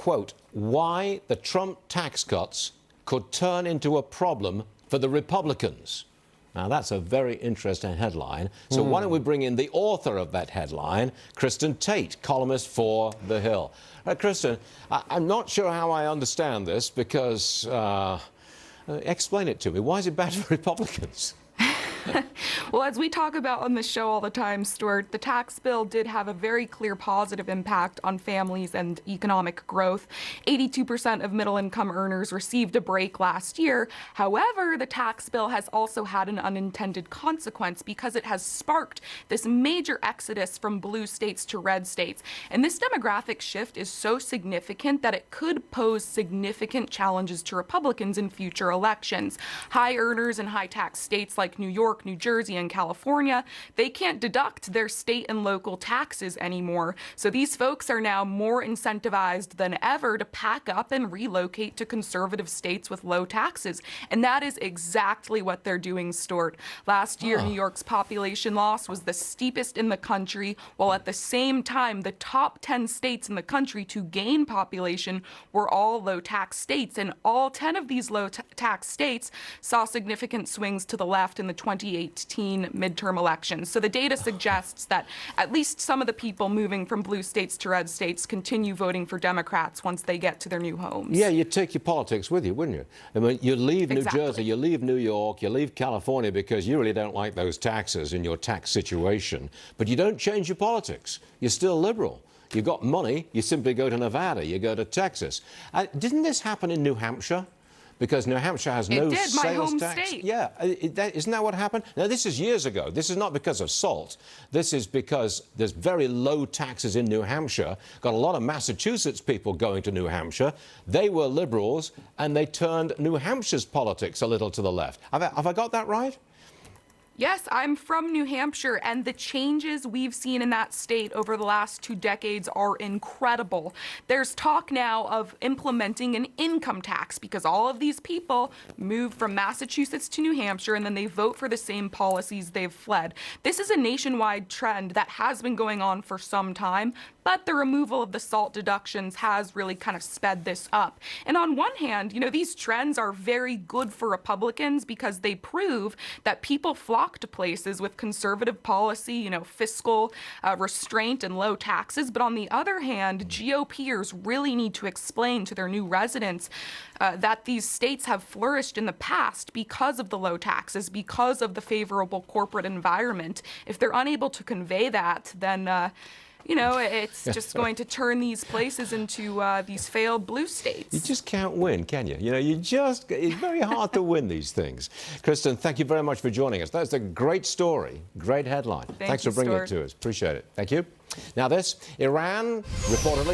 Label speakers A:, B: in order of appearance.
A: quote, why the Trump tax cuts could turn into a problem for the Republicans. Now, that's a very interesting headline. So why don't we bring in the author of that headline, Kristin Tate, columnist for The Hill. Kristin, I'm not sure how I understand this because, explain it to me. Why is it bad for Republicans?
B: Well, as we talk about on the show all the time, Stuart, the tax bill did have a very clear positive impact on families and economic growth. 82% of middle-income earners received a break last year. However, the tax bill has also had an unintended consequence because it has sparked this major exodus from blue states to red states. And this demographic shift is so significant that it could pose significant challenges to Republicans in future elections. High earners in high-tax states like New York, New Jersey, and California, they can't deduct their state and local taxes anymore. So these folks are now more incentivized than ever to pack up and relocate to conservative states with low taxes. And that is exactly what they're doing, Stuart. Last year, New York's population loss was the steepest in the country, while at the same time, the top 10 states in the country to gain population were all low-tax states. And all 10 of these low-tax states saw significant swings to the left in the 2018 midterm elections. So the data suggests that at least some of the people moving from blue states to red states continue voting for Democrats once they get to their new homes.
A: Yeah, you'd take your politics with you, wouldn't you? I mean, you leave New Jersey, you leave New York, you leave California because you really don't like those taxes in your tax situation, but you don't change your politics. You're still liberal. You've got money, you simply go to Nevada, you go to Texas. Didn't this happen in New Hampshire? Because New Hampshire has no sales
B: my home
A: tax.
B: State.
A: Yeah, isn't that what happened? Now, this is years ago. This is not because of salt. This is because there's very low taxes in New Hampshire. Got a lot of Massachusetts people going to New Hampshire. They were liberals, and they turned New Hampshire's politics a little to the left. Have I got that right?
B: Yes, I'm from New Hampshire, and the changes we've seen in that state over the last 2 decades are incredible. There's talk now of implementing an income tax because all of these people move from Massachusetts to New Hampshire and then they vote for the same policies they've fled. This is a nationwide trend that has been going on for some time, but the removal of the SALT deductions has really kind of sped this up. And on one hand, you know, these trends are very good for Republicans because they prove that people flock to places with conservative policy, you know, fiscal restraint and low taxes. But on the other hand, GOPers really need to explain to their new residents that these states have flourished in the past because of the low taxes, because of the favorable corporate environment. If they're unable to convey that, then you know, it's just going to turn these places into these failed blue states.
A: You just can't win, can you? You know, it's very hard to win these things. Kristin, thank you very much for joining us. That's a great story, great headline. Thanks for bringing it to us. Appreciate it. Thank you. Now this, Iran reportedly